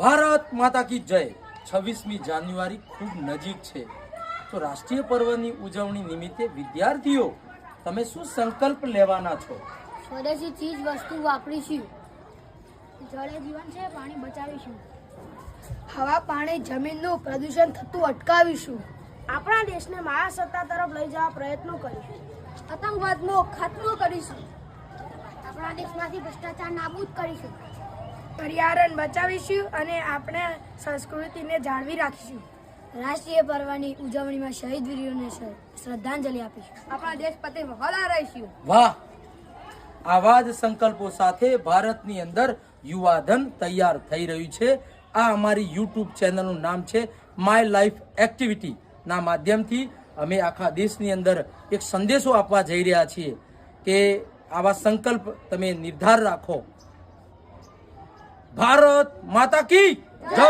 ભારત માતા કી જય. 26મી જાન્યુઆરી ખૂબ નજીક છે, તો રાષ્ટ્રીય પર્વની ઉજવણી નિમિત્તે વિદ્યાર્થીઓ તમે શું સંકલ્પ લેવાના છો? સ્વદેશી ચીજ વસ્તુ વાપરીશું, જળ જીવન છે, પાણી બચાવીશું, હવા પાણી જમીનનું પ્રદૂષણ થતું અટકાવીશું, આપણા દેશને મહાસત્તા તરફ લઈ જવા પ્રયત્નો કરીશું, આતંકવાદનો ખાત્મો કરીશું, આપણા દેશમાંથી ભ્રષ્ટાચાર નાબૂદ કરીશું, પર્યાવરણ બચાવીશું અને આપણે સંસ્કૃતિને જાળવી રાખીશું. રાષ્ટ્રીય પર્વની ઉજવણીમાં શહીદ વીરોને શ્રદ્ધાંજલિ આપીશું, આપણા દેશ પ્રત્યે વફાદાર રહીશું. વાહ! આવા જ સંકલ્પો સાથે ભારતની અંદર યુવાધન તૈયાર થઈ રહ્યું છે. આ અમારી યુટ્યુબ ચેનલનું નામ છે માય લાઈફ એક્ટિવિટી. ના માધ્યમથી અમે આખા દેશની અંદર એક સંદેશો આપવા જઈ રહ્યા છીએ કે આવા સંકલ્પ તમે નિર્ધાર રાખો. ભારત માતા કી જય.